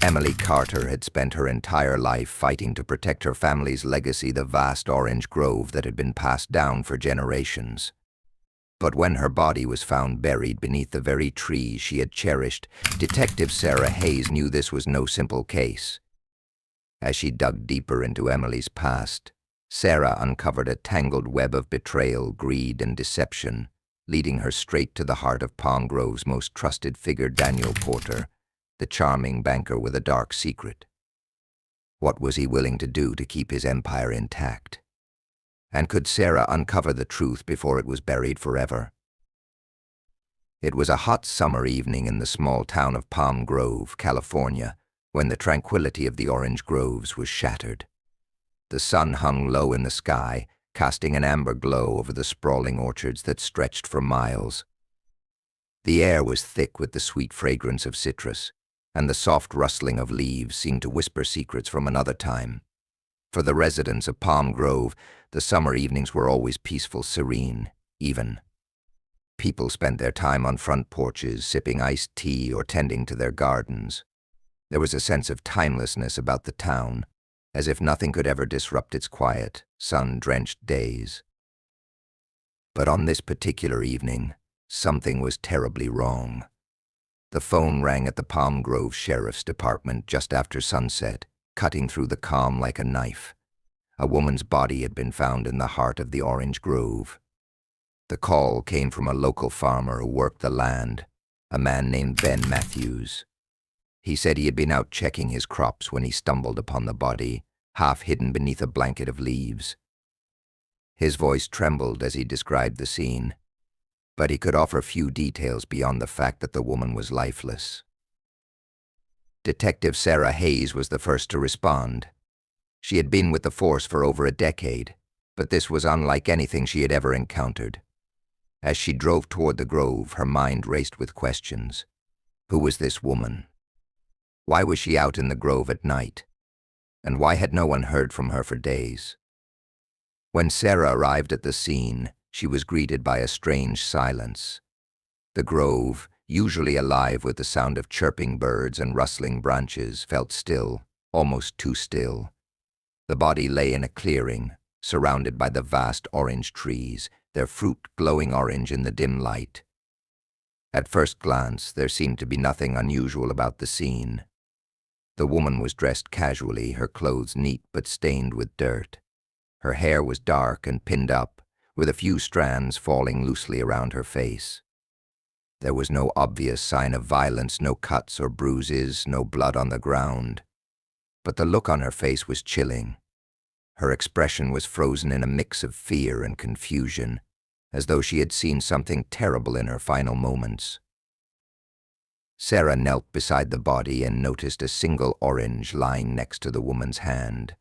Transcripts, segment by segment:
Emily Carter had spent her entire life fighting to protect her family's legacy, the vast orange grove that had been passed down for generations. But when her body was found buried beneath the very trees she had cherished, Detective Sarah Hayes knew this was no simple case. As she dug deeper into Emily's past, Sarah uncovered a tangled web of betrayal, greed, and deception, leading her straight to the heart of Palm Grove's most trusted figure, Daniel Porter, the charming banker with a dark secret. What was he willing to do to keep his empire intact? And could Sarah uncover the truth before it was buried forever? It was a hot summer evening in the small town of Palm Grove, California, when the tranquility of the orange groves was shattered. The sun hung low in the sky, casting an amber glow over the sprawling orchards that stretched for miles. The air was thick with the sweet fragrance of citrus, and the soft rustling of leaves seemed to whisper secrets from another time. For the residents of Palm Grove, the summer evenings were always peaceful, serene, even. People spent their time on front porches, sipping iced tea or tending to their gardens. There was a sense of timelessness about the town, as if nothing could ever disrupt its quiet, sun-drenched days. But on this particular evening, something was terribly wrong. The phone rang at the Palm Grove Sheriff's Department just after sunset, cutting through the calm like a knife. A woman's body had been found in the heart of the orange grove. The call came from a local farmer who worked the land, a man named Ben Matthews. He said he had been out checking his crops when he stumbled upon the body, half hidden beneath a blanket of leaves. His voice trembled as he described the scene, but he could offer few details beyond the fact that the woman was lifeless. Detective Sarah Hayes was the first to respond. She had been with the force for over a decade, but this was unlike anything she had ever encountered. As she drove toward the grove, her mind raced with questions. Who was this woman? Why was she out in the grove at night? And why had no one heard from her for days? When Sarah arrived at the scene, she was greeted by a strange silence. The grove, usually alive with the sound of chirping birds and rustling branches, felt still, almost too still. The body lay in a clearing, surrounded by the vast orange trees, their fruit glowing orange in the dim light. At first glance, there seemed to be nothing unusual about the scene. The woman was dressed casually, her clothes neat but stained with dirt. Her hair was dark and pinned up, with a few strands falling loosely around her face. There was no obvious sign of violence, no cuts or bruises, no blood on the ground. But the look on her face was chilling. Her expression was frozen in a mix of fear and confusion, as though she had seen something terrible in her final moments. Sarah knelt beside the body and noticed a single orange lying next to the woman's hand.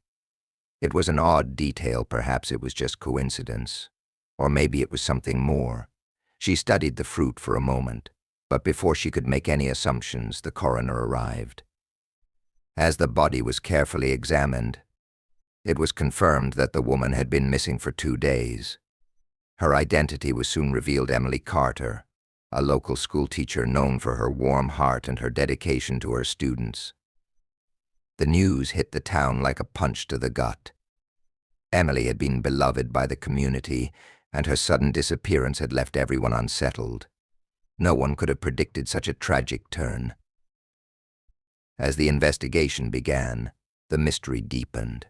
It was an odd detail, perhaps it was just coincidence. Or maybe it was something more. She studied the fruit for a moment, but before she could make any assumptions, the coroner arrived. As the body was carefully examined, it was confirmed that the woman had been missing for 2 days. Her identity was soon revealed: Emily Carter, a local schoolteacher known for her warm heart and her dedication to her students. The news hit the town like a punch to the gut. Emily had been beloved by the community, and her sudden disappearance had left everyone unsettled. No one could have predicted such a tragic turn. As the investigation began, the mystery deepened.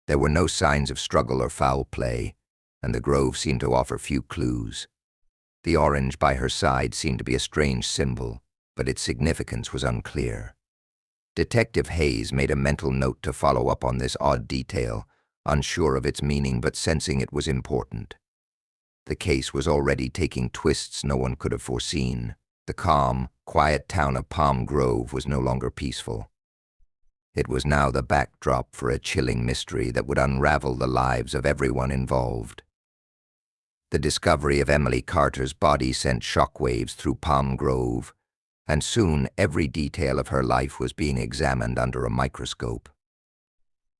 There were no signs of struggle or foul play, and the grove seemed to offer few clues. The orange by her side seemed to be a strange symbol, but its significance was unclear. Detective Hayes made a mental note to follow up on this odd detail, unsure of its meaning but sensing it was important. The case was already taking twists no one could have foreseen. The calm, quiet town of Palm Grove was no longer peaceful. It was now the backdrop for a chilling mystery that would unravel the lives of everyone involved. The discovery of Emily Carter's body sent shockwaves through Palm Grove, and soon every detail of her life was being examined under a microscope.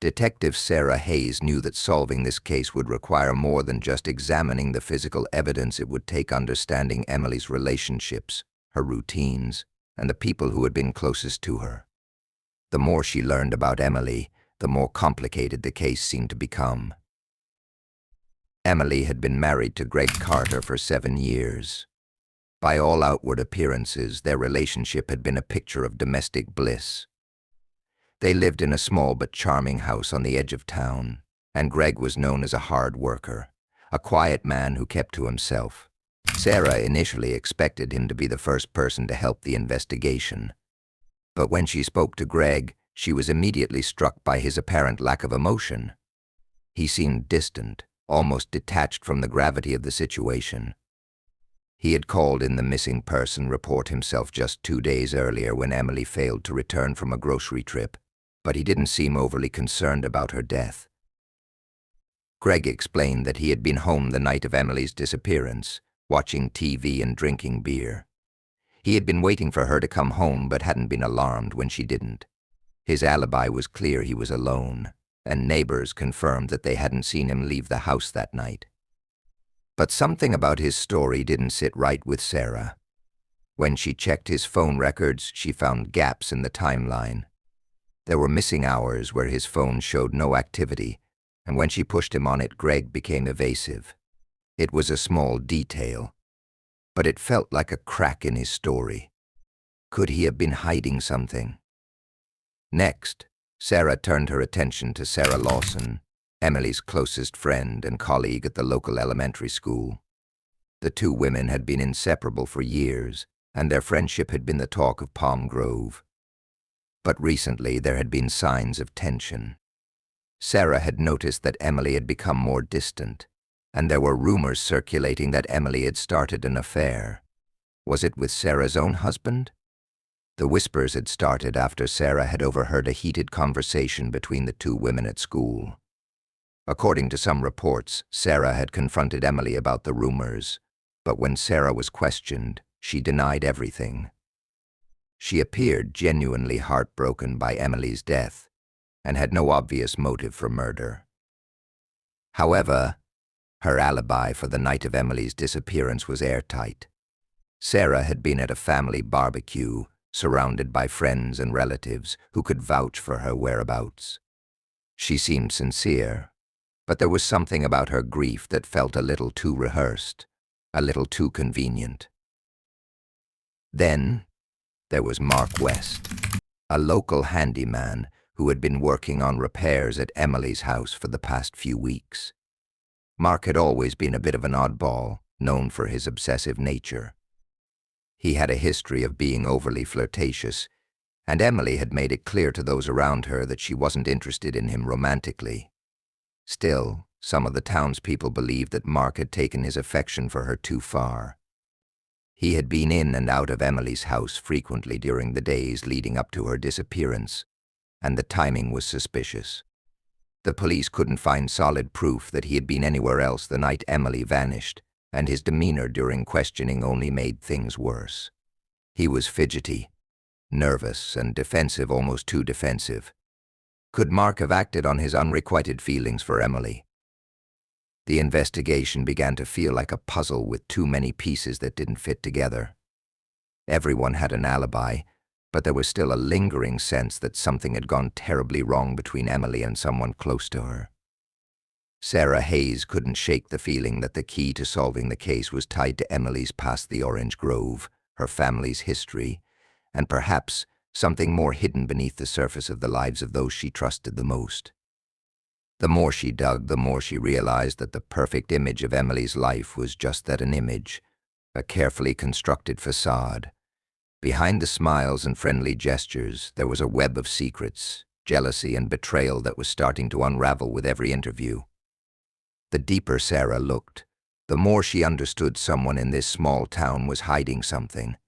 Detective Sarah Hayes knew that solving this case would require more than just examining the physical evidence. It would take understanding Emily's relationships, her routines, and the people who had been closest to her. The more she learned about Emily, the more complicated the case seemed to become. Emily had been married to Greg Carter for 7 years. By all outward appearances, their relationship had been a picture of domestic bliss. They lived in a small but charming house on the edge of town, and Greg was known as a hard worker, a quiet man who kept to himself. Sarah initially expected him to be the first person to help the investigation. But when she spoke to Greg, she was immediately struck by his apparent lack of emotion. He seemed distant, almost detached from the gravity of the situation. He had called in the missing person report himself just 2 days earlier when Emily failed to return from a grocery trip, but he didn't seem overly concerned about her death. Greg explained that he had been home the night of Emily's disappearance, watching TV and drinking beer. He had been waiting for her to come home but hadn't been alarmed when she didn't. His alibi was clear: he was alone, and neighbors confirmed that they hadn't seen him leave the house that night. But something about his story didn't sit right with Sarah. When she checked his phone records, she found gaps in the timeline. There were missing hours where his phone showed no activity, and when she pushed him on it, Greg became evasive. It was a small detail, but it felt like a crack in his story. Could he have been hiding something? Next, Sarah turned her attention to Sarah Lawson, Emily's closest friend and colleague at the local elementary school. The two women had been inseparable for years, and their friendship had been the talk of Palm Grove. But recently there had been signs of tension. Sarah had noticed that Emily had become more distant, and there were rumors circulating that Emily had started an affair. Was it with Sarah's own husband? The whispers had started after Sarah had overheard a heated conversation between the two women at school. According to some reports, Sarah had confronted Emily about the rumors, but when Sarah was questioned, she denied everything. She appeared genuinely heartbroken by Emily's death and had no obvious motive for murder. However, her alibi for the night of Emily's disappearance was airtight. Sarah had been at a family barbecue, surrounded by friends and relatives who could vouch for her whereabouts. She seemed sincere, but there was something about her grief that felt a little too rehearsed, a little too convenient. Then there was Mark West, a local handyman who had been working on repairs at Emily's house for the past few weeks. Mark had always been a bit of an oddball, known for his obsessive nature. He had a history of being overly flirtatious, and Emily had made it clear to those around her that she wasn't interested in him romantically. Still, some of the townspeople believed that Mark had taken his affection for her too far. He had been in and out of Emily's house frequently during the days leading up to her disappearance, and the timing was suspicious. The police couldn't find solid proof that he had been anywhere else the night Emily vanished, and his demeanor during questioning only made things worse. He was fidgety, nervous, and defensive, almost too defensive. Could Mark have acted on his unrequited feelings for Emily? The investigation began to feel like a puzzle with too many pieces that didn't fit together. Everyone had an alibi, but there was still a lingering sense that something had gone terribly wrong between Emily and someone close to her. Sarah Hayes couldn't shake the feeling that the key to solving the case was tied to Emily's past the Orange Grove, her family's history, and perhaps something more hidden beneath the surface of the lives of those she trusted the most. The more she dug, the more she realized that the perfect image of Emily's life was just that, an image, a carefully constructed facade. Behind the smiles and friendly gestures, there was a web of secrets, jealousy and betrayal that was starting to unravel with every interview. The deeper Sarah looked, the more she understood someone in this small town was hiding something,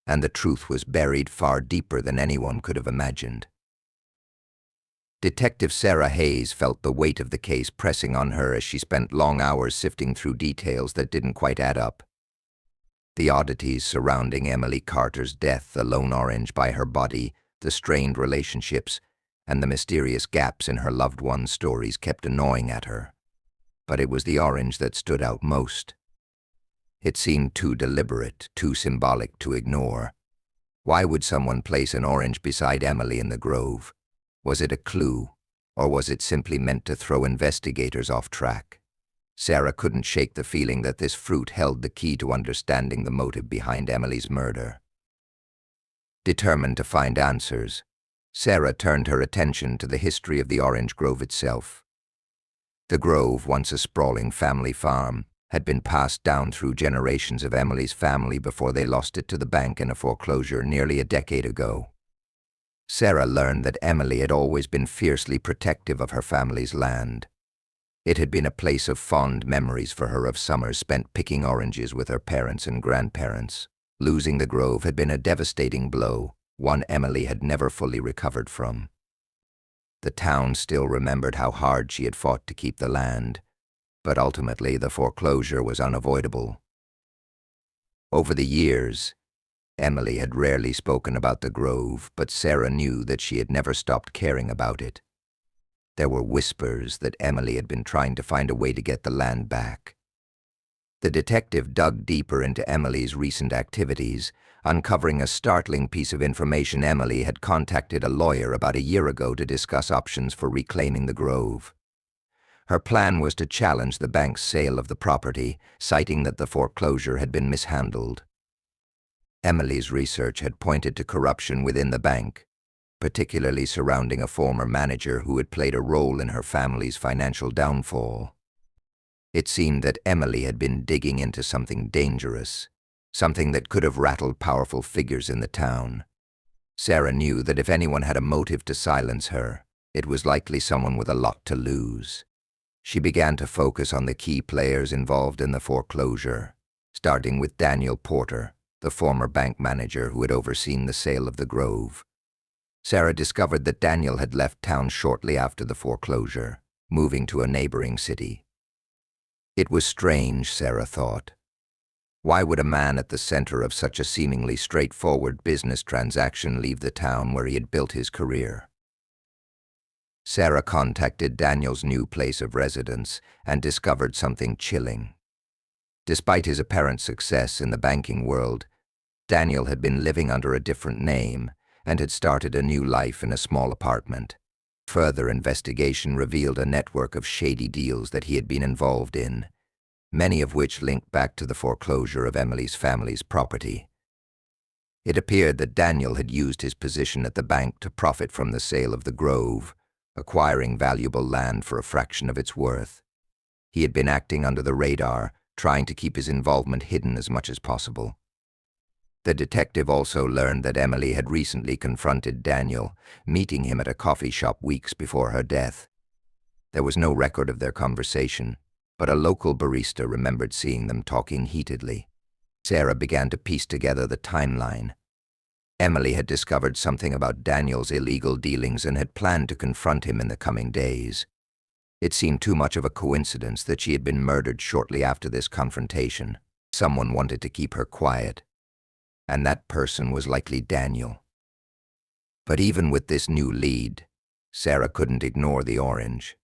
and the truth was buried far deeper than anyone could have imagined. Detective Sarah Hayes felt the weight of the case pressing on her as she spent long hours sifting through details that didn't quite add up. The oddities surrounding Emily Carter's death, the lone orange by her body, the strained relationships, and the mysterious gaps in her loved ones' stories kept annoying at her. But it was the orange that stood out most. It seemed too deliberate, too symbolic to ignore. Why would someone place an orange beside Emily in the grove? Was it a clue, or was it simply meant to throw investigators off track? Sarah couldn't shake the feeling that this fruit held the key to understanding the motive behind Emily's murder. Determined to find answers, Sarah turned her attention to the history of the orange grove itself. The grove, once a sprawling family farm, had been passed down through generations of Emily's family before they lost it to the bank in a foreclosure nearly a decade ago. Sarah learned that Emily had always been fiercely protective of her family's land. It had been a place of fond memories for her of summers spent picking oranges with her parents and grandparents. Losing the grove had been a devastating blow, one Emily had never fully recovered from. The town still remembered how hard she had fought to keep the land, but ultimately the foreclosure was unavoidable. Over the years, Emily had rarely spoken about the grove, but Sarah knew that she had never stopped caring about it. There were whispers that Emily had been trying to find a way to get the land back. The detective dug deeper into Emily's recent activities, uncovering a startling piece of information. Emily had contacted a lawyer about a year ago to discuss options for reclaiming the grove. Her plan was to challenge the bank's sale of the property, citing that the foreclosure had been mishandled. Emily's research had pointed to corruption within the bank, particularly surrounding a former manager who had played a role in her family's financial downfall. It seemed that Emily had been digging into something dangerous, something that could have rattled powerful figures in the town. Sarah knew that if anyone had a motive to silence her, it was likely someone with a lot to lose. She began to focus on the key players involved in the foreclosure, starting with Daniel Porter, the former bank manager who had overseen the sale of the grove. Sarah discovered that Daniel had left town shortly after the foreclosure, moving to a neighboring city. It was strange, Sarah thought. Why would a man at the center of such a seemingly straightforward business transaction leave the town where he had built his career? Sarah contacted Daniel's new place of residence and discovered something chilling. Despite his apparent success in the banking world, Daniel had been living under a different name and had started a new life in a small apartment. Further investigation revealed a network of shady deals that he had been involved in, many of which linked back to the foreclosure of Emily's family's property. It appeared that Daniel had used his position at the bank to profit from the sale of the grove, acquiring valuable land for a fraction of its worth. He had been acting under the radar, trying to keep his involvement hidden as much as possible. The detective also learned that Emily had recently confronted Daniel, meeting him at a coffee shop weeks before her death. There was no record of their conversation, but a local barista remembered seeing them talking heatedly. Sarah began to piece together the timeline. Emily had discovered something about Daniel's illegal dealings and had planned to confront him in the coming days. It seemed too much of a coincidence that she had been murdered shortly after this confrontation. Someone wanted to keep her quiet, and that person was likely Daniel. But even with this new lead, Sarah couldn't ignore the orange.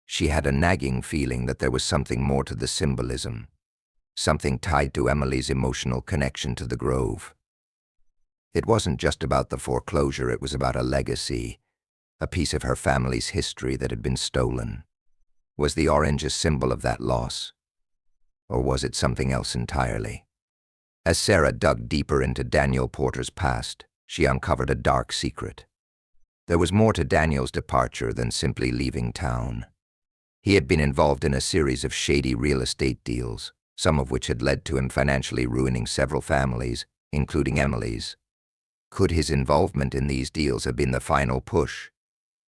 She had a nagging feeling that there was something more to the symbolism, something tied to Emily's emotional connection to the grove. It wasn't just about the foreclosure, it was about a legacy, a piece of her family's history that had been stolen. Was the orange a symbol of that loss? Or was it something else entirely? As Sarah dug deeper into Daniel Porter's past, she uncovered a dark secret. There was more to Daniel's departure than simply leaving town. He had been involved in a series of shady real estate deals, some of which had led to him financially ruining several families, including Emily's. Could his involvement in these deals have been the final push?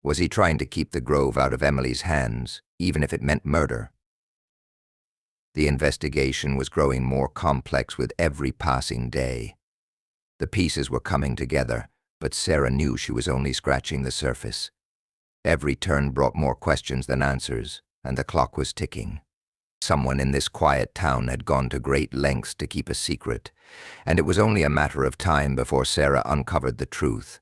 Was he trying to keep the grove out of Emily's hands, even if it meant murder? The investigation was growing more complex with every passing day. The pieces were coming together, but Sarah knew she was only scratching the surface. Every turn brought more questions than answers, and the clock was ticking. Someone in this quiet town had gone to great lengths to keep a secret, and it was only a matter of time before Sarah uncovered the truth.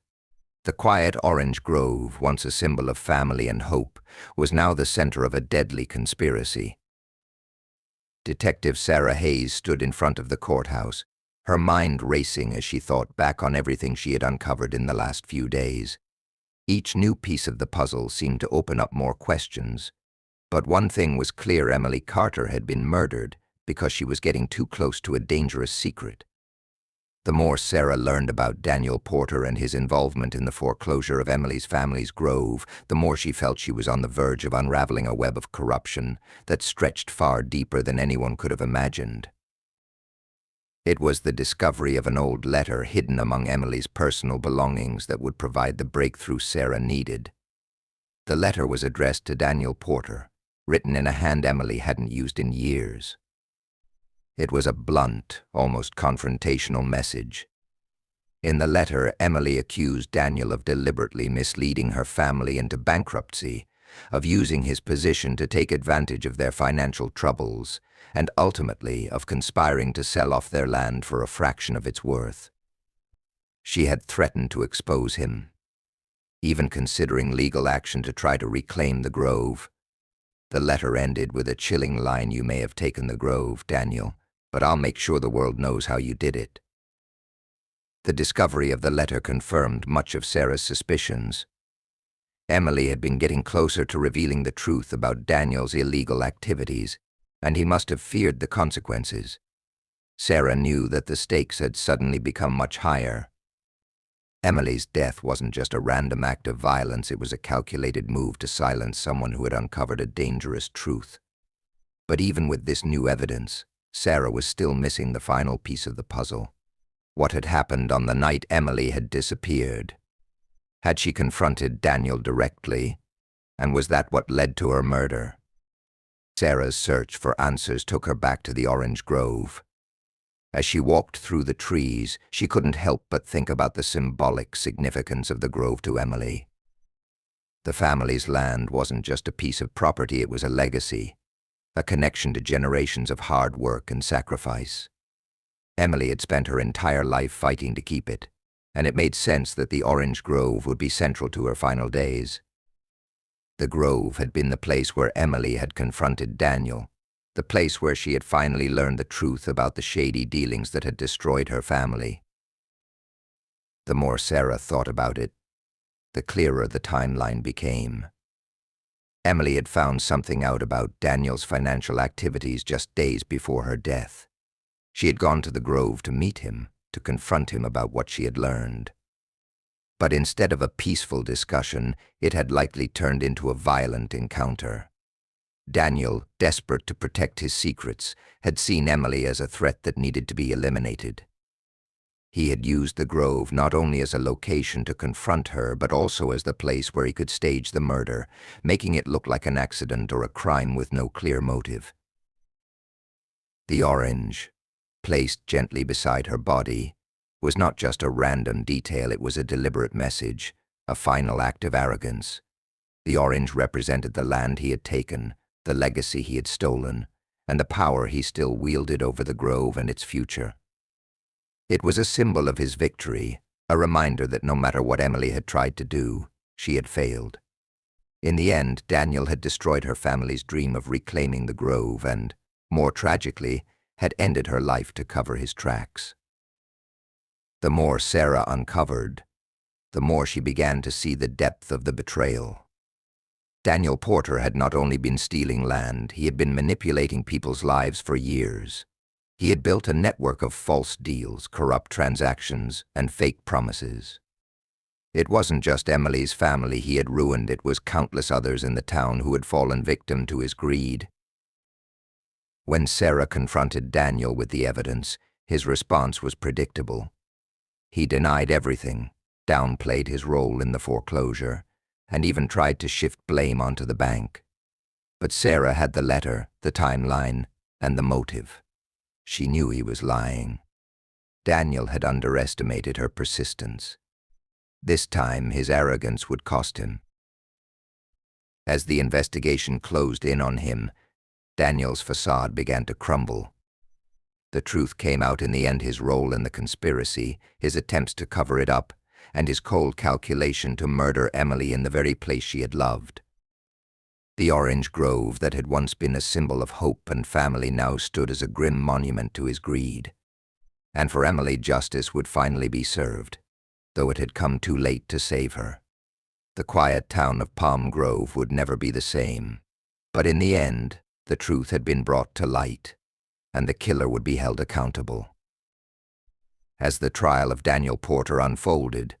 The quiet orange grove, once a symbol of family and hope, was now the center of a deadly conspiracy. Detective Sarah Hayes stood in front of the courthouse, her mind racing as she thought back on everything she had uncovered in the last few days. Each new piece of the puzzle seemed to open up more questions. But one thing was clear: Emily Carter had been murdered because she was getting too close to a dangerous secret. The more Sarah learned about Daniel Porter and his involvement in the foreclosure of Emily's family's grove, the more she felt she was on the verge of unraveling a web of corruption that stretched far deeper than anyone could have imagined. It was the discovery of an old letter hidden among Emily's personal belongings that would provide the breakthrough Sarah needed. The letter was addressed to Daniel Porter, written in a hand Emily hadn't used in years. It was a blunt, almost confrontational message. In the letter, Emily accused Daniel of deliberately misleading her family into bankruptcy, of using his position to take advantage of their financial troubles, and ultimately of conspiring to sell off their land for a fraction of its worth. She had threatened to expose him, even considering legal action to try to reclaim the grove. The letter ended with a chilling line: "You may have taken the grove, Daniel, but I'll make sure the world knows how you did it." The discovery of the letter confirmed much of Sarah's suspicions. Emily had been getting closer to revealing the truth about Daniel's illegal activities, and he must have feared the consequences. Sarah knew that the stakes had suddenly become much higher. Emily's death wasn't just a random act of violence, it was a calculated move to silence someone who had uncovered a dangerous truth. But even with this new evidence, Sarah was still missing the final piece of the puzzle. What had happened on the night Emily had disappeared? Had she confronted Daniel directly? And was that what led to her murder? Sarah's search for answers took her back to the orange grove. As she walked through the trees, she couldn't help but think about the symbolic significance of the grove to Emily. The family's land wasn't just a piece of property, it was a legacy, a connection to generations of hard work and sacrifice. Emily had spent her entire life fighting to keep it, and it made sense that the orange grove would be central to her final days. The grove had been the place where Emily had confronted Daniel, the place where she had finally learned the truth about the shady dealings that had destroyed her family. The more Sarah thought about it, the clearer the timeline became. Emily had found something out about Daniel's financial activities just days before her death. She had gone to the grove to meet him, to confront him about what she had learned. But instead of a peaceful discussion, it had likely turned into a violent encounter. Daniel, desperate to protect his secrets, had seen Emily as a threat that needed to be eliminated. He had used the grove not only as a location to confront her, but also as the place where he could stage the murder, making it look like an accident or a crime with no clear motive. The orange, placed gently beside her body, was not just a random detail, it was a deliberate message, a final act of arrogance. The orange represented the land he had taken, the legacy he had stolen, and the power he still wielded over the grove and its future. It was a symbol of his victory, a reminder that no matter what Emily had tried to do, she had failed. In the end, Daniel had destroyed her family's dream of reclaiming the grove and, more tragically, had ended her life to cover his tracks. The more Sarah uncovered, the more she began to see the depth of the betrayal. Daniel Porter had not only been stealing land, he had been manipulating people's lives for years. He had built a network of false deals, corrupt transactions, and fake promises. It wasn't just Emily's family he had ruined, it was countless others in the town who had fallen victim to his greed. When Sarah confronted Daniel with the evidence, his response was predictable. He denied everything, downplayed his role in the foreclosure, and even tried to shift blame onto the bank. But Sarah had the letter, the timeline, and the motive. She knew he was lying. Daniel had underestimated her persistence. This time, his arrogance would cost him. As the investigation closed in on him, Daniel's facade began to crumble. The truth came out in the end: his role in the conspiracy, his attempts to cover it up, and his cold calculation to murder Emily in the very place she had loved. The orange grove that had once been a symbol of hope and family now stood as a grim monument to his greed. And for Emily, justice would finally be served, though it had come too late to save her. The quiet town of Palm Grove would never be the same. But in the end, the truth had been brought to light, and the killer would be held accountable. As the trial of Daniel Porter unfolded,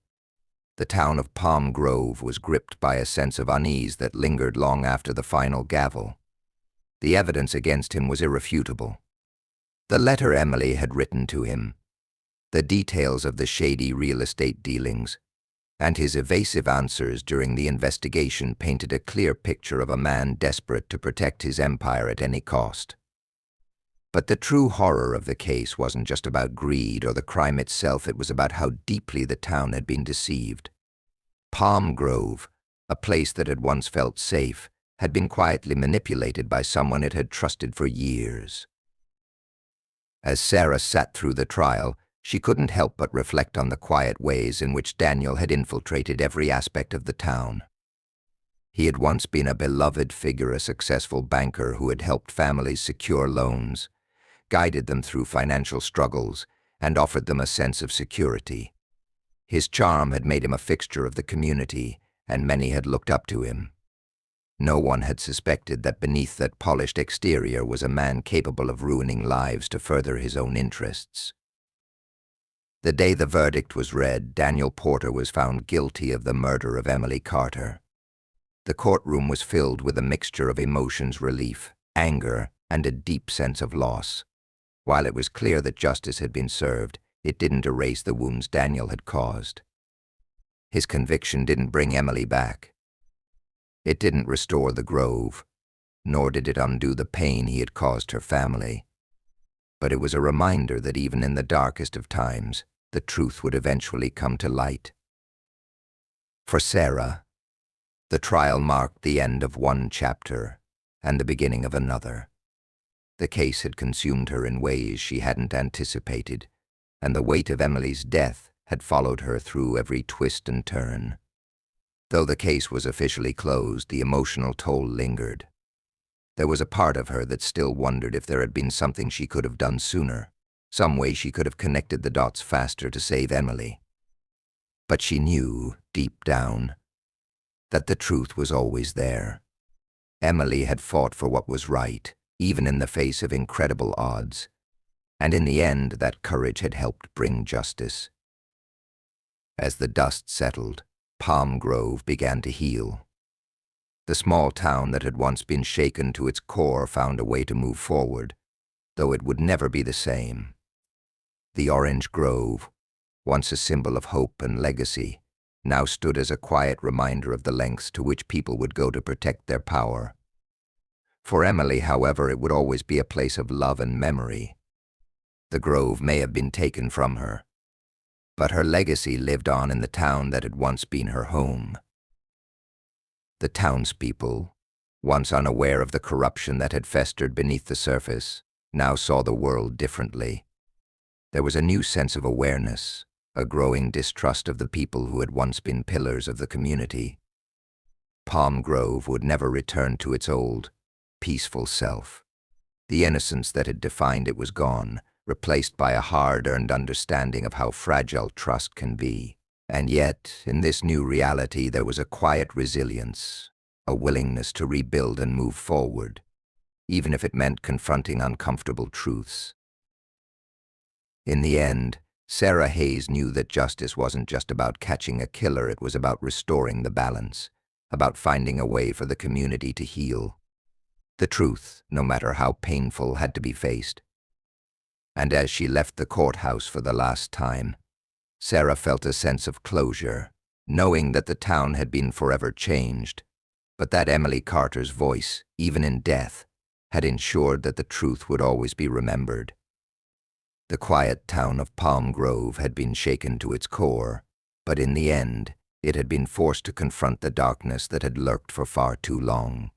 the town of Palm Grove was gripped by a sense of unease that lingered long after the final gavel. The evidence against him was irrefutable. The letter Emily had written to him, the details of the shady real estate dealings, and his evasive answers during the investigation painted a clear picture of a man desperate to protect his empire at any cost. But the true horror of the case wasn't just about greed or the crime itself, it was about how deeply the town had been deceived. Palm Grove, a place that had once felt safe, had been quietly manipulated by someone it had trusted for years. As Sarah sat through the trial, she couldn't help but reflect on the quiet ways in which Daniel had infiltrated every aspect of the town. He had once been a beloved figure, a successful banker who had helped families secure loans, guided them through financial struggles, and offered them a sense of security. His charm had made him a fixture of the community, and many had looked up to him. No one had suspected that beneath that polished exterior was a man capable of ruining lives to further his own interests. The day the verdict was read, Daniel Porter was found guilty of the murder of Emily Carter. The courtroom was filled with a mixture of emotions: relief, anger, and a deep sense of loss. While it was clear that justice had been served, it didn't erase the wounds Daniel had caused. His conviction didn't bring Emily back. It didn't restore the Grove, nor did it undo the pain he had caused her family. But it was a reminder that even in the darkest of times, the truth would eventually come to light. For Sarah, the trial marked the end of one chapter and the beginning of another. The case had consumed her in ways she hadn't anticipated, and the weight of Emily's death had followed her through every twist and turn. Though the case was officially closed, the emotional toll lingered. There was a part of her that still wondered if there had been something she could have done sooner, some way she could have connected the dots faster to save Emily. But she knew, deep down, that the truth was always there. Emily had fought for what was right, even in the face of incredible odds, and in the end that courage had helped bring justice. As the dust settled, Palm Grove began to heal. The small town that had once been shaken to its core found a way to move forward, though it would never be the same. The orange grove, once a symbol of hope and legacy, now stood as a quiet reminder of the lengths to which people would go to protect their power. For Emily, however, it would always be a place of love and memory. The grove may have been taken from her, but her legacy lived on in the town that had once been her home. The townspeople, once unaware of the corruption that had festered beneath the surface, now saw the world differently. There was a new sense of awareness, a growing distrust of the people who had once been pillars of the community. Palm Grove would never return to its old, peaceful self. The innocence that had defined it was gone, replaced by a hard-earned understanding of how fragile trust can be. And yet, in this new reality, there was a quiet resilience, a willingness to rebuild and move forward, even if it meant confronting uncomfortable truths. In the end, Sarah Hayes knew that justice wasn't just about catching a killer, it was about restoring the balance, about finding a way for the community to heal. The truth, no matter how painful, had to be faced. And as she left the courthouse for the last time, Sarah felt a sense of closure, knowing that the town had been forever changed, but that Emily Carter's voice, even in death, had ensured that the truth would always be remembered. The quiet town of Palm Grove had been shaken to its core, but in the end, it had been forced to confront the darkness that had lurked for far too long.